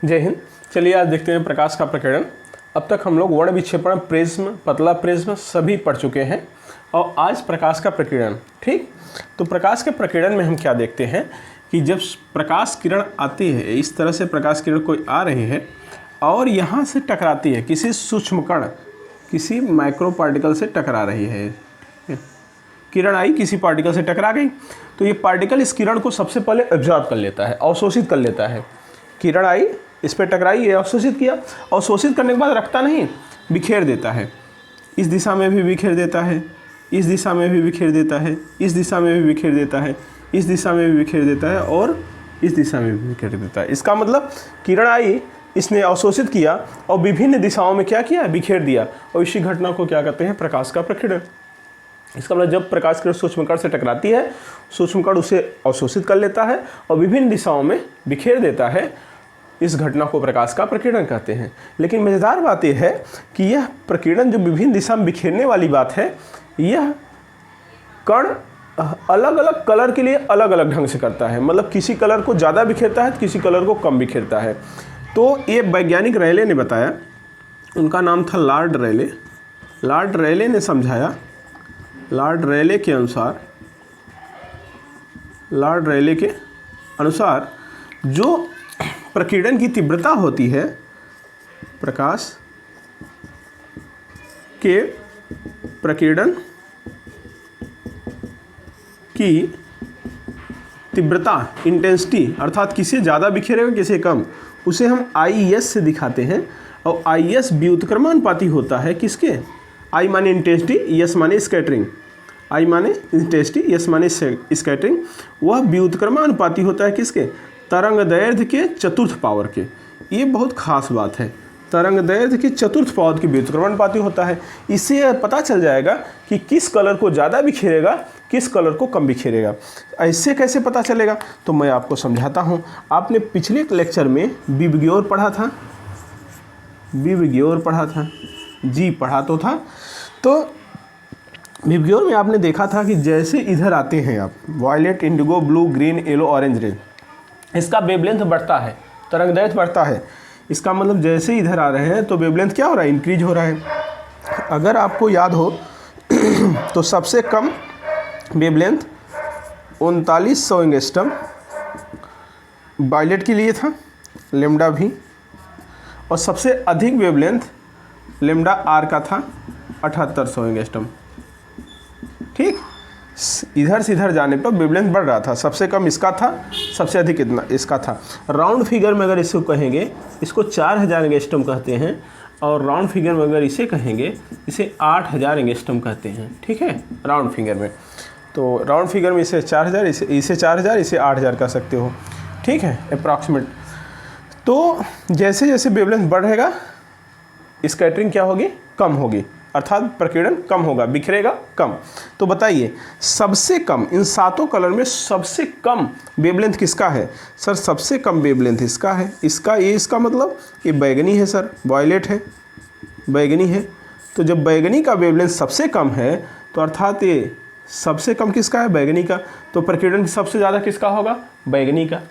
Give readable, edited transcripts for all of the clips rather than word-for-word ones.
जय हिंद। चलिए आज देखते हैं प्रकाश का प्रकीर्णन। अब तक हम लोग वर्ण विक्षेपण, प्रिज्म, पतला प्रिज्म सभी पढ़ चुके हैं और आज प्रकाश का प्रकीर्णन। ठीक, तो प्रकाश के प्रकीर्णन में हम क्या देखते हैं कि जब प्रकाश किरण आती है, इस तरह से प्रकाश किरण कोई आ रही है और यहाँ से टकराती है, किसी सूक्ष्म कण, किसी माइक्रो पार्टिकल से टकरा रही है। किरण आई, किसी पार्टिकल से टकरा गई, तो ये पार्टिकल इस किरण को सबसे पहले एब्जॉर्ब कर लेता है, अवशोषित कर लेता है। किरण आई, इस पर टकराई, ये अवशोषित किया, अवशोषित करने के बाद रखता नहीं, बिखेर देता है। इस दिशा में भी बिखेर देता है, इस दिशा में भी बिखेर देता है, इस दिशा में भी बिखेर देता है, इस दिशा में भी बिखेर देता है और इस दिशा में भी बिखेर देता है। इसका मतलब किरण आई, इसने अवशोषित किया और विभिन्न दिशाओं में क्या किया, बिखेर दिया, और इसी घटना को क्या कहते हैं, प्रकाश का प्रकीर्णन। इसका मतलब जब प्रकाश किरण सूक्ष्मकण से टकराती है, सूक्ष्मकण उसे अवशोषित कर लेता है और विभिन्न दिशाओं में बिखेर देता है, इस घटना को प्रकाश का प्रकीर्णन कहते हैं। लेकिन मज़ेदार बात यह है कि यह प्रकीर्णन जो विभिन्न दिशा में बिखेरने वाली बात है, यह कण अलग अलग कलर के लिए अलग अलग ढंग से करता है। मतलब किसी कलर को ज़्यादा बिखेरता है तो किसी कलर को कम बिखेरता है। तो ये वैज्ञानिक रेले ने बताया, उनका नाम था लॉर्ड रेले। लॉर्ड रेले ने समझाया, लॉर्ड रेले के अनुसार जो प्रकीर्णन की तीव्रता होती है, प्रकाश के प्रकीर्णन की तीव्रता, इंटेंसिटी, अर्थात किसे ज़्यादा बिखेरेगा किसे कम, उसे हम IS से दिखाते हैं। और IS व्युत्क्रमानुपाती होता है किसके, I माने इंटेंसिटी, S माने स्कैटरिंग, I माने इंटेंसिटी, S माने स्कैटरिंग। वह व्युत्क्रमानुपाती होता है किसके, तरंग दैर्ध्य के चतुर्थ पावर के। ये बहुत खास बात है, तरंग दैर्ध्य के चतुर्थ पावर के व्युत्क्रमानुपाती होता है। इससे पता चल जाएगा कि किस कलर को ज़्यादा बिखेरेगा, किस कलर को कम बिखेरेगा। ऐसे कैसे पता चलेगा, तो मैं आपको समझाता हूँ। आपने पिछले लेक्चर में विबग्योर पढ़ा था, विबग्योर पढ़ा था, जी पढ़ा तो था। तो विबग्योर में आपने देखा था कि जैसे इधर आते हैं आप, violet, indigo, blue, green, yellow, orange, red, इसका वेवलेंथ बढ़ता है, तरंग दैर्ध्य बढ़ता है। इसका मतलब जैसे इधर आ रहे हैं तो वेवलेंथ क्या हो रहा है, इंक्रीज हो रहा है। अगर आपको याद हो तो सबसे कम वेवलेंथ 3900 एंगस्ट्रम वायलेट के लिए था, लेमडा भी, और सबसे अधिक वेवलेंथ लेमडा आर का था 7800 एंगस्ट्रम। ठीक, इधर से इधर जाने पर वेवलेंथ बढ़ रहा था। सबसे कम इसका था, सबसे अधिक इतना इसका था। राउंड फिगर में अगर इसको कहेंगे, इसको 4000 एंगस्ट्रम कहते हैं, और राउंड फिगर में अगर इसे कहेंगे, इसे 8000 एंगस्ट्रम कहते हैं। ठीक है, राउंड फिगर में। तो राउंड फिगर में इसे 4000, इसे 4000, इसे 8000 कह सकते हो। ठीक है, अप्रॉक्सीमेट। तो जैसे जैसे वेवलेंथ बढ़ेगा, स्कैटरिंग क्या होगी, कम होगी, अर्थात प्रकीर्णन कम होगा, बिखरेगा कम। तो बताइए सबसे कम, इन सातों कलर में सबसे कम वेवलेंथ किसका है सर? सबसे कम वेवलेंथ इसका है। इसका, ये इसका मतलब ये बैगनी है सर, वॉयलेट है, बैगनी है। तो जब बैगनी का वेवलेंथ सबसे कम है तो अर्थात ये सबसे कम किसका है, बैगनी का। तो प्रकीर्णन सबसे ज़्यादा किसका होगा, बैगनी का।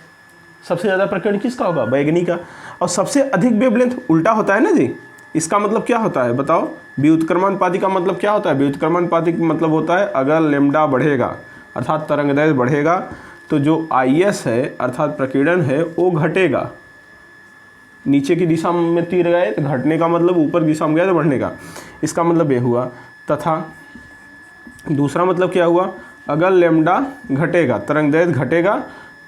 सबसे ज़्यादा प्रकीर्णन किसका होगा, बैगनी का। और सबसे अधिक वेवलेंथ उल्टा होता है ना जी। इसका मतलब क्या होता है बताओ, व्युत्क्रमानुपाती का मतलब क्या होता है? व्युत्क्रमानुपाती का मतलब होता है अगर लेमडा बढ़ेगा, अर्थात तरंगदैर्ध्य बढ़ेगा, तो जो IS है अर्थात प्रकीर्णन है वो घटेगा। नीचे की दिशा में तीर गए तो घटने का मतलब, ऊपर दिशा में गए तो बढ़ने का। इसका मतलब ये हुआ। तथा दूसरा मतलब क्या हुआ, अगर लेमडा घटेगा, तरंगदैर्ध्य घटेगा,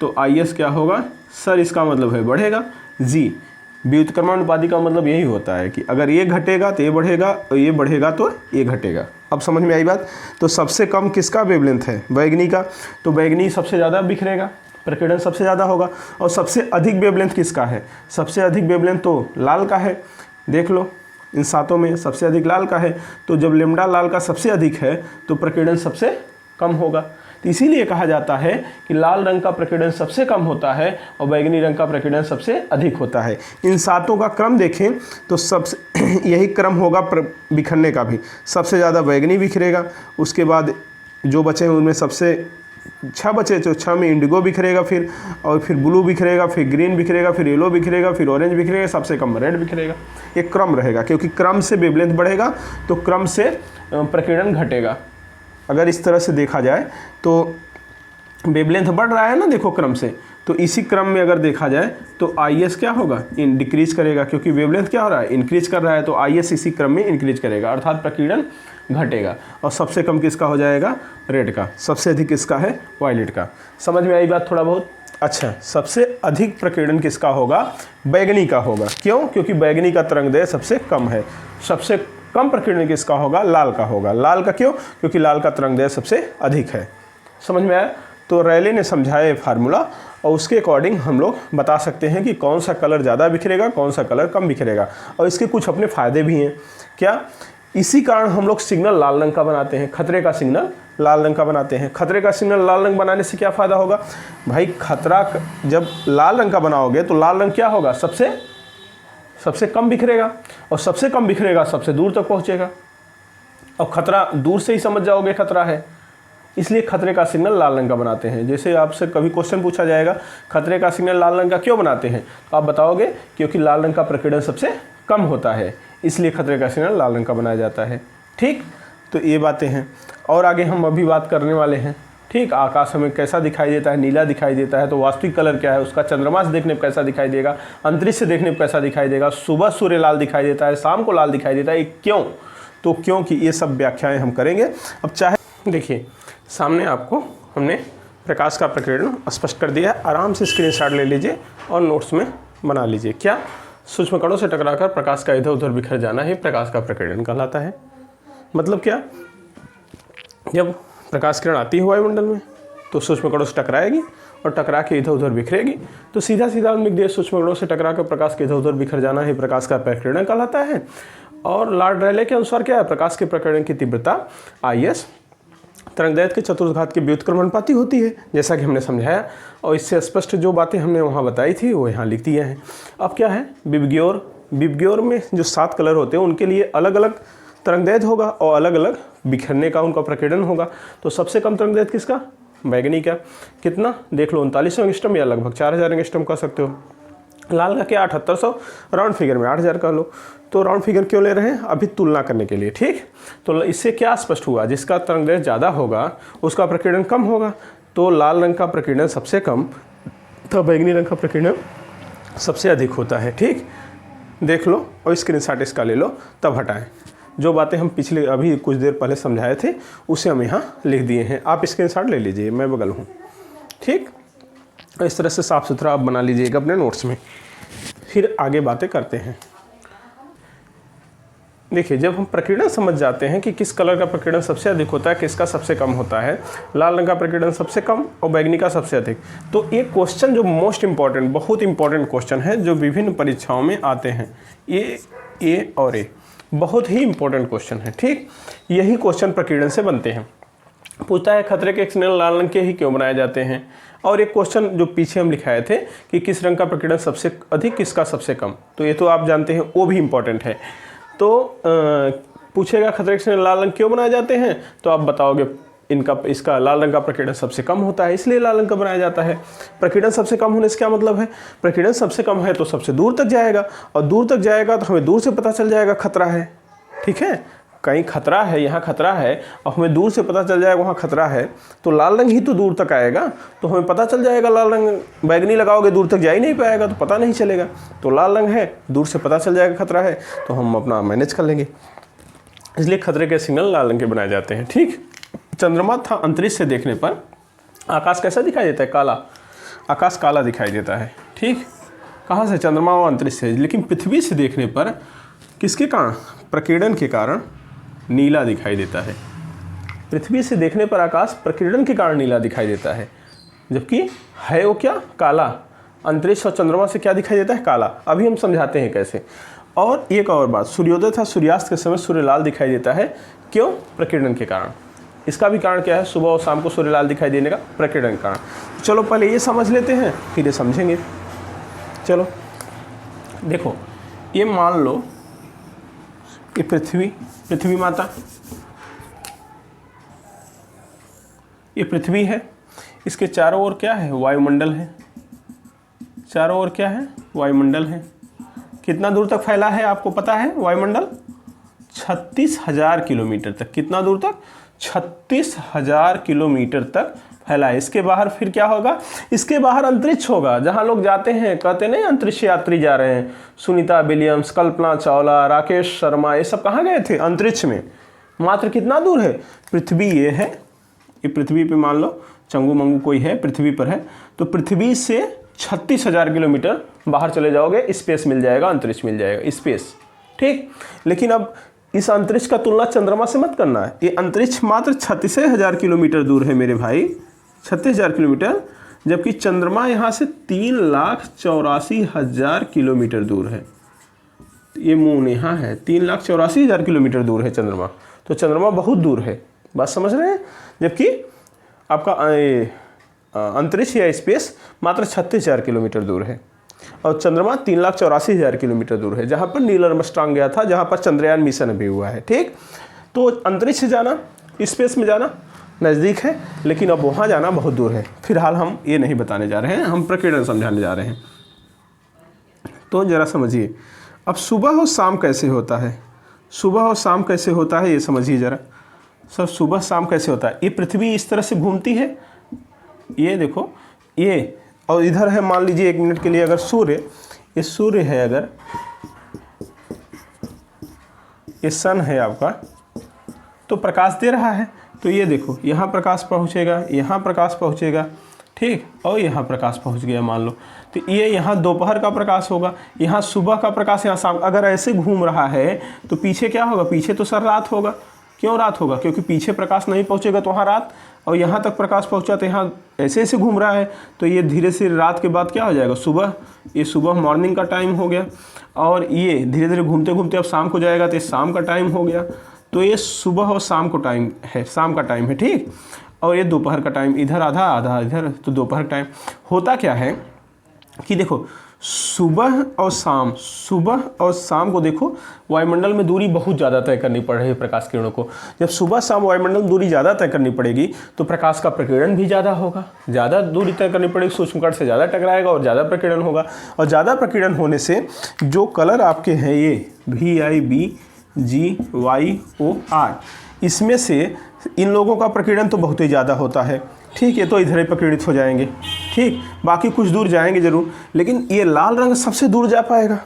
तो IS क्या होगा सर? इसका मतलब है बढ़ेगा। जी, व्युत्क्रमानुपाती का मतलब यही होता है कि अगर ये घटेगा तो ये बढ़ेगा, और ये बढ़ेगा तो ये घटेगा। अब समझ में आई बात? तो सबसे कम किसका वेवलेंथ है, बैगनी का। तो बैगनी सबसे ज़्यादा बिखरेगा, प्रकीर्णन सबसे ज़्यादा होगा। और सबसे अधिक वेवलेंथ किसका है? सबसे अधिक वेवलेंथ तो लाल का है। देख लो इन सातों में सबसे अधिक लाल का है। तो जब लेमडा लाल का सबसे अधिक है तो प्रकीर्णन सबसे कम होगा। तो इसीलिए कहा जाता है कि लाल रंग का प्रकीर्णन सबसे कम होता है और बैगनी रंग का प्रकीर्णन सबसे अधिक होता है। इन सातों का क्रम देखें तो सबसे यही क्रम होगा बिखरने का भी। सबसे ज़्यादा बैगनी बिखरेगा, उसके बाद जो बचे हैं उनमें सबसे 6 बचे तो 6 में इंडिगो बिखरेगा, फिर ब्लू बिखरेगा, फिर ग्रीन बिखरेगा, फिर येलो बिखरेगा, फिर ऑरेंज बिखरेगा, सबसे कम रेड बिखरेगा। एक क्रम रहेगा, क्योंकि क्रम से वेवलेंथ बढ़ेगा तो क्रम से प्रकीर्णन घटेगा। अगर इस तरह से देखा जाए तो वेवलेंथ बढ़ रहा है ना, देखो क्रम से, तो इसी क्रम में अगर देखा जाए तो IS क्या होगा, डिक्रीज करेगा, क्योंकि वेवलेंथ क्या हो रहा है, इंक्रीज कर रहा है, तो IS इसी क्रम में इंक्रीज करेगा, अर्थात प्रकीर्णन घटेगा। और सबसे कम किसका हो जाएगा, रेड का, सबसे अधिक किसका है, वायलेट का। समझ में आई बात थोड़ा बहुत? अच्छा, सबसे अधिक प्रकीर्णन किसका होगा, बैगनी का होगा। क्यों? क्योंकि बैगनी का तरंगदैर्घ्य सबसे कम है। सबसे कम प्रकीर्णन किसका होगा, लाल का होगा। लाल का क्यों? क्योंकि लाल का तरंगदैर्घ्य सबसे अधिक है। समझ में आया? तो रैले ने समझाया ये फार्मूला, और उसके अकॉर्डिंग हम लोग बता सकते हैं कि कौन सा कलर ज़्यादा बिखरेगा, कौन सा कलर कम बिखरेगा। और इसके कुछ अपने फ़ायदे भी हैं। क्या? इसी कारण हम लोग सिग्नल लाल रंग का बनाते हैं, खतरे का सिग्नल लाल रंग का बनाते हैं। खतरे का सिग्नल लाल रंग बनाने से क्या फ़ायदा होगा भाई, खतरा जब लाल रंग का बनाओगे तो लाल रंग क्या होगा, सबसे कम बिखरेगा, और सबसे कम बिखरेगा सबसे दूर तक पहुँचेगा, और खतरा दूर से ही समझ जाओगे खतरा है, इसलिए खतरे का सिग्नल लाल रंग का बनाते हैं। जैसे आपसे कभी क्वेश्चन पूछा जाएगा खतरे का सिग्नल लाल रंग का क्यों बनाते हैं, तो आप बताओगे क्योंकि लाल रंग का प्रकीर्णन सबसे कम होता है, इसलिए खतरे का सिग्नल लाल रंग का बनाया जाता है। ठीक, तो ये बातें हैं। और आगे हम अभी बात करने वाले हैं। ठीक, आकाश हमें कैसा दिखाई देता है, नीला दिखाई देता है, तो वास्तविक कलर क्या है उसका, चंद्रमा से देखने पर कैसा दिखाई देगा, अंतरिक्ष से देखने पर कैसा दिखाई देगा, सुबह सूर्य लाल दिखाई देता है, शाम को लाल दिखाई देता है, क्यों? तो क्योंकि ये सब व्याख्याएँ हम करेंगे। अब चाहे देखिए सामने आपको हमने प्रकाश का प्रकीर्णन स्पष्ट कर दिया है, आराम से स्क्रीनशॉट ले लीजिए और नोट्स में बना लीजिए। क्या? सूक्ष्म कणों से टकराकर प्रकाश का इधर उधर बिखर जाना ही प्रकाश का प्रकीर्णन कहलाता है। मतलब क्या? जब प्रकाश किरण आती है वायुमंडल में तो सूक्ष्म कणों से टकराएगी और टकरा के इधर उधर बिखरेगी, तो सीधा उनमें सूक्ष्म कणों से टकराकर प्रकाश के इधर उधर बिखर जाना ही प्रकाश का प्रकीर्णन कहलाता है। और लॉर्ड रैले के अनुसार क्या है, प्रकाश के प्रकीर्णन की तीव्रता IS तरंगदैर्घ्य के चतुर्थघात के व्युत्क्रमणपाती होती है, जैसा कि हमने समझाया, और इससे स्पष्ट जो बातें हमने वहाँ बताई थी वो यहाँ लिख दिए हैं। अब क्या है, विबग्योर में जो 7 कलर होते हैं उनके लिए अलग अलग तरंगदैर्घ्य होगा और अलग अलग बिखरने का उनका प्रकीर्णन होगा। तो सबसे कम तरंगदैर्घ्य किसका, बैगनी का। कितना देख लो, 3900 एंगस्ट्रॉम या लगभग 4000 एंगस्ट्रॉम कह सकते हो। लाल का क्या, 7800, राउंड फिगर में 8000 कह लो। तो राउंड फिगर क्यों ले रहे हैं, अभी तुलना करने के लिए। ठीक, तो इससे क्या स्पष्ट हुआ, जिसका तरंगदैर्घ्य ज़्यादा होगा उसका प्रकीर्णन कम होगा। तो लाल रंग का प्रकीर्णन सबसे कम, तो बैगनी रंग का प्रकीर्णन सबसे अधिक होता है। ठीक, देख लो और स्क्रीनशॉट इसका ले लो, तब हटाएं। जो बातें हम पिछले अभी कुछ देर पहले समझाए थे उसे हम यहाँ लिख दिए हैं, आप स्क्रीनशॉट ले लीजिए, मैं बगल हूँ। ठीक, इस तरह से साफ़ सुथरा आप बना लीजिएगा अपने नोट्स में। फिर आगे बातें करते हैं। देखिए, जब हम प्रकीर्णन समझ जाते हैं कि किस कलर का प्रकीर्णन सबसे अधिक होता है, किसका सबसे कम होता है, लाल रंग का प्रकीर्णन सबसे कम और बैगनी का सबसे अधिक, तो एक क्वेश्चन जो मोस्ट इम्पॉर्टेंट, बहुत इंपॉर्टेंट क्वेश्चन है जो विभिन्न परीक्षाओं में आते हैं, ए और ए, बहुत ही इंपॉर्टेंट क्वेश्चन है। ठीक, यही क्वेश्चन प्रकीर्णन से बनते हैं। पूछता है खतरे के सिग्नल लाल रंग के ही क्यों बनाए जाते हैं, और एक क्वेश्चन जो पीछे हम लिखाए थे कि किस रंग का प्रकीर्णन सबसे अधिक, किसका सबसे कम, तो ये तो आप जानते हैं, वो भी इम्पॉर्टेंट है। तो पूछेगा खतरे के सिग्नल लाल रंग क्यों बनाए जाते हैं, तो आप बताओगे इसका लाल रंग का प्रकीर्णन सबसे कम होता है इसलिए लाल रंग का बनाया जाता है। प्रकीर्णन सबसे कम होने से क्या मतलब है, प्रकीर्णन सबसे कम है तो सबसे दूर तक जाएगा, और दूर तक जाएगा तो हमें दूर से पता चल जाएगा खतरा है। ठीक है, कहीं खतरा है, यहाँ खतरा है और हमें दूर से पता चल जाएगा वहाँ खतरा है, तो लाल रंग ही तो दूर तक आएगा, तो हमें पता चल जाएगा लाल रंग। बैगनी लगाओगे दूर तक जा ही नहीं पाएगा, तो पता नहीं चलेगा। तो लाल रंग है, दूर से पता चल जाएगा खतरा है, तो हम अपना मैनेज कर लेंगे, इसलिए खतरे के सिग्नल लाल रंग के बनाए जाते हैं। ठीक, चंद्रमा था अंतरिक्ष से देखने पर आकाश कैसा दिखाई देता है, काला, आकाश काला दिखाई देता है। ठीक, कहाँ से, चंद्रमा और अंतरिक्ष से। लेकिन पृथ्वी से देखने पर किसके कारण, प्रकीर्णन के कारण नीला दिखाई देता है। पृथ्वी से देखने पर आकाश प्रकीर्णन के कारण नीला दिखाई देता है, जबकि है वो क्या, काला। अंतरिक्ष और चंद्रमा से क्या दिखाई देता है, काला। अभी हम समझाते हैं कैसे। और एक और बात, सूर्योदय था सूर्यास्त के समय सूर्य लाल दिखाई देता है, क्यों, प्रकीर्णन के कारण। इसका भी कारण क्या है, सुबह और शाम को सूर्य लाल दिखाई देने का प्रकीर्णन के कारण। चलो पहले ये समझ लेते हैं, फिर ये समझेंगे। चलो देखो, ये मान लो ये पृथ्वी माता, ये पृथ्वी है, इसके चारों ओर क्या है? वायुमंडल है। चारों ओर क्या है? वायुमंडल है। कितना दूर तक फैला है आपको पता है वायुमंडल? 36,000 किलोमीटर तक। कितना दूर तक? 36,000 किलोमीटर तक फैला है। इसके बाहर फिर क्या होगा? इसके बाहर अंतरिक्ष होगा, जहां लोग जाते हैं, कहते नहीं अंतरिक्ष यात्री जा रहे हैं। सुनीता विलियम्स, कल्पना चावला, राकेश शर्मा, ये सब कहाँ गए थे? अंतरिक्ष में। मात्र कितना दूर है? पृथ्वी ये है, ये पृथ्वी पे मान लो चंगू मंगू कोई है, पृथ्वी पर है, तो पृथ्वी से 36,000 किलोमीटर बाहर चले जाओगे, स्पेस मिल जाएगा, अंतरिक्ष मिल जाएगा, स्पेस। ठीक, लेकिन अब इस अंतरिक्ष का तुलना चंद्रमा से मत करना है। ये अंतरिक्ष मात्र 36,000 किलोमीटर दूर है मेरे भाई, 36,000 किलोमीटर, जबकि चंद्रमा यहाँ से 3,84,000 किलोमीटर दूर है। ये मून यहाँ है, 3,84,000 किलोमीटर दूर है चंद्रमा। तो चंद्रमा बहुत दूर है, बात समझ रहे हैं? जबकि आपका अंतरिक्ष या स्पेस मात्र 36,000 किलोमीटर दूर है और चंद्रमा 3,84,000 किलोमीटर दूर है, जहाँ पर नील आर्मस्ट्रांग गया था, जहाँ पर चंद्रयान मिशन अभी हुआ है। ठीक, तो अंतरिक्ष से जाना, स्पेस में जाना नज़दीक है, लेकिन अब वहाँ जाना बहुत दूर है। फिलहाल हम ये नहीं बताने जा रहे हैं, हम प्रकीर्णन समझाने जा रहे हैं। तो ज़रा समझिए, अब सुबह और शाम कैसे होता है? सुबह और शाम कैसे होता है ये समझिए ज़रा। सर सुबह शाम कैसे होता है? ये पृथ्वी इस तरह से घूमती है, ये देखो ये, और इधर है मान लीजिए 1 मिनट के लिए अगर सूर्य, ये सूर्य है, अगर ये सन है आपका, तो प्रकाश दे रहा है, तो ये देखो यहाँ प्रकाश पहुँचेगा, यहाँ प्रकाश पहुँचेगा, ठीक, और यहाँ प्रकाश पहुँच गया मान लो, तो ये यहाँ दोपहर का प्रकाश होगा, यहाँ सुबह का प्रकाश, यहाँ शाम। अगर ऐसे घूम रहा है तो पीछे क्या होगा? पीछे तो सर रात होगा। क्यों रात होगा? क्योंकि पीछे प्रकाश नहीं पहुँचेगा तो वहाँ रात, और यहाँ तक प्रकाश पहुँचा तो यहाँ ऐसे ऐसे घूम रहा है, तो ये धीरे से रात के बाद क्या हो जाएगा? सुबह। ये सुबह मॉर्निंग का टाइम हो गया, और ये धीरे धीरे घूमते घूमते अब शाम को जाएगा तो ये शाम का टाइम हो गया। तो ये सुबह और शाम को टाइम है, शाम का टाइम है, ठीक। और ये दोपहर का टाइम, इधर आधा आधा इधर, तो दोपहर टाइम। होता क्या है कि देखो सुबह और शाम को देखो वायुमंडल में दूरी बहुत ज़्यादा तय करनी पड़ रही है प्रकाश किरणों को। जब सुबह शाम वायुमंडल में दूरी ज़्यादा तय करनी पड़ेगी तो प्रकाश का प्रकीर्णन भी ज़्यादा होगा। ज़्यादा दूरी तय करनी पड़ेगी, सूक्ष्मकण से ज़्यादा टकराएगा और ज़्यादा प्रकीर्णन होगा। और ज़्यादा प्रकीर्णन होने से जो कलर आपके हैं ये VIBGYOR, इसमें से इन लोगों का प्रकीर्णन तो बहुत ही ज़्यादा होता है, ठीक है, तो इधर ही प्रकीर्णित हो जाएंगे, ठीक। बाकी कुछ दूर जाएंगे ज़रूर, लेकिन ये लाल रंग सबसे दूर जा पाएगा।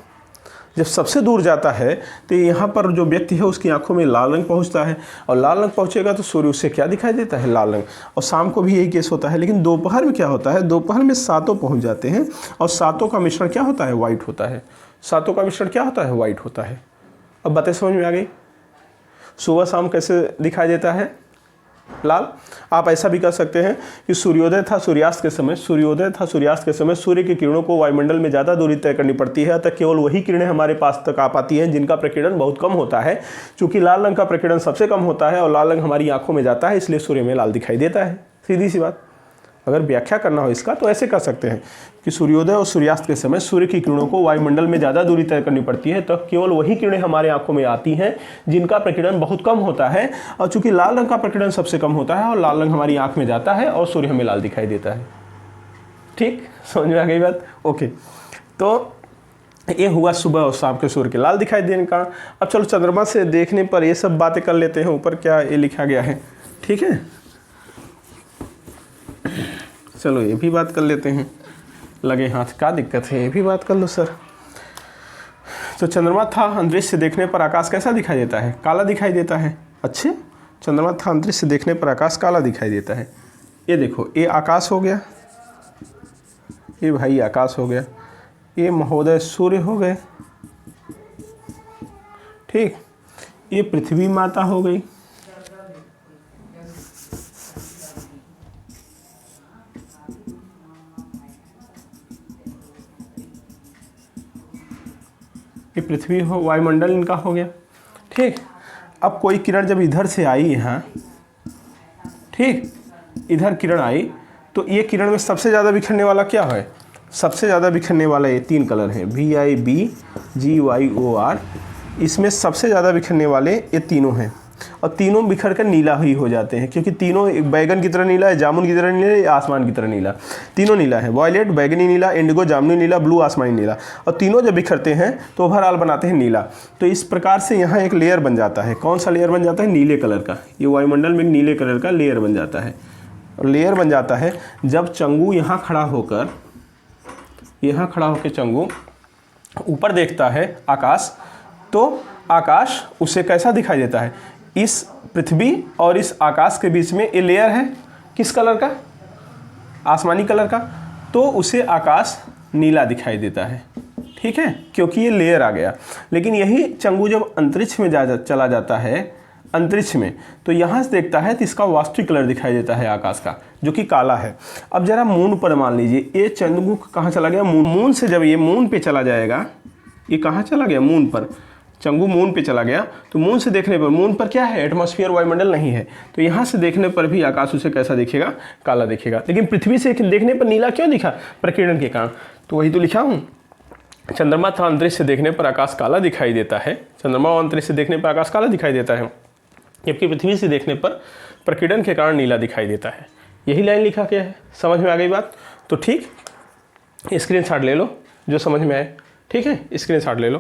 जब सबसे दूर जाता है तो यहाँ पर जो व्यक्ति है उसकी आंखों में लाल रंग पहुँचता है, और लाल रंग पहुँचेगा तो सूर्य उससे क्या दिखाई देता है? लाल रंग। और शाम को भी यही केस होता है। लेकिन दोपहर में क्या होता है? दोपहर में सातों पहुँच जाते हैं, और सातों का मिश्रण क्या होता है? वाइट होता है। सातों का मिश्रण क्या होता है? वाइट होता है। अब बातें समझ में आ गई? सुबह शाम कैसे दिखाई देता है? लाल। आप ऐसा भी कर सकते हैं कि सूर्योदय था सूर्यास्त के समय, सूर्य की किरणों को वायुमंडल में ज़्यादा दूरी तय करनी पड़ती है, अतः केवल वही किरणें हमारे पास तक आ पाती हैं जिनका प्रकीर्णन बहुत कम होता है। चूंकि लाल रंग का प्रकीर्णन सबसे कम होता है और लाल रंग हमारी आंखों में जाता है, इसलिए सूर्य में लाल दिखाई देता है। सीधी सी बात। अगर व्याख्या करना हो इसका तो ऐसे कर सकते हैं कि सूर्योदय और सूर्यास्त के समय सूर्य की किरणों को वायुमंडल में ज़्यादा दूरी तय करनी पड़ती है, तो केवल वही किरणें हमारे आंखों में आती हैं जिनका प्रकीर्णन बहुत कम होता है। और चूंकि लाल रंग का प्रकीर्णन सबसे कम होता है और लाल रंग हमारी आंख में जाता है और सूर्य हमें लाल दिखाई देता है। ठीक, समझ में आ गई बात? ओके, तो ये हुआ सुबह और शाम के सूर्य के लाल दिखाई देने का। अब चलो चंद्रमा से देखने पर ये सब बातें कर लेते हैं। ऊपर क्या ये लिखा गया है, ठीक है, चलो ये भी बात कर लेते हैं। लगे हाथ, क्या दिक्कत है, ये भी बात कर लो सर। तो चंद्रमा था, अंतरिक्ष से देखने पर आकाश कैसा दिखाई देता है? काला दिखाई देता है। अच्छे, चंद्रमा था, अंतरिक्ष से देखने पर आकाश काला दिखाई देता है। ये देखो, ये आकाश हो गया, ये भाई आकाश हो गया, ये महोदय सूर्य हो गए, ठीक, ये पृथ्वी माता हो गई, ये पृथ्वी हो, वायुमंडल इनका हो गया, ठीक। अब कोई किरण जब इधर से आई यहाँ, ठीक, इधर किरण आई, तो ये किरण में सबसे ज़्यादा बिखरने वाला क्या है? सबसे ज़्यादा बिखरने वाला ये 3 कलर हैं, VIBGYOR। इसमें सबसे ज़्यादा बिखरने वाले ये तीनों हैं। और तीनों बिखर कर नीला ही हो जाते हैं, क्योंकि तीनों एक बैगन की तरह नीला है, जामुन की तरह नीला है, आसमान की तरह नीला, तीनों नीला है। वॉयलेट बैगनी नीला, इंडिगो जामुनी नीला, ब्लू आसमानी नीला, और तीनों जब बिखरते हैं तो ओवरऑल बनाते हैं नीला। तो इस प्रकार से यहाँ एक लेयर बन जाता है। कौन सा लेयर बन जाता है? नीले कलर का। ये वायुमंडल में एक नीले कलर का लेयर बन जाता है। और लेयर बन जाता है जब चंगू यहाँ खड़ा होकर चंगू ऊपर देखता है आकाश, तो आकाश उसे कैसा दिखाई देता है? इस पृथ्वी और इस आकाश के बीच में ये लेयर है, किस कलर का? आसमानी कलर का। तो उसे आकाश नीला दिखाई देता है, ठीक है, क्योंकि ये लेयर आ गया। लेकिन यही चंगू जब अंतरिक्ष में चला जाता है, अंतरिक्ष में, तो यहाँ से देखता है तो इसका वास्तविक कलर दिखाई देता है आकाश का, जो कि काला है। अब जरा मून पर मान लीजिए, ये चंगू कहाँ चला गया? मून से जब ये मून पे चला जाएगा, ये कहाँ चला गया? मून पर। चंगू मून पे चला गया, तो मून से देखने पर, मून पर क्या है? एटमॉस्फेयर, वायुमंडल नहीं है, तो यहाँ से देखने पर भी आकाश उसे कैसा दिखेगा? काला दिखेगा। लेकिन पृथ्वी से देखने पर नीला क्यों दिखा? प्रकीर्णन के कारण। तो वही तो लिखा हूँ, चंद्रमा था अंतरिक्ष से देखने पर आकाश काला दिखाई देता है, चंद्रमा और अंतरिक्ष से देखने पर आकाश काला दिखाई देता है, जबकि पृथ्वी से देखने पर प्रकीर्णन के कारण नीला दिखाई देता है। यही लाइन लिखा गया है। समझ में आ गई बात? तो ठीक, स्क्रीनशॉट ले लो जो समझ में आए, ठीक है, स्क्रीनशॉट ले लो।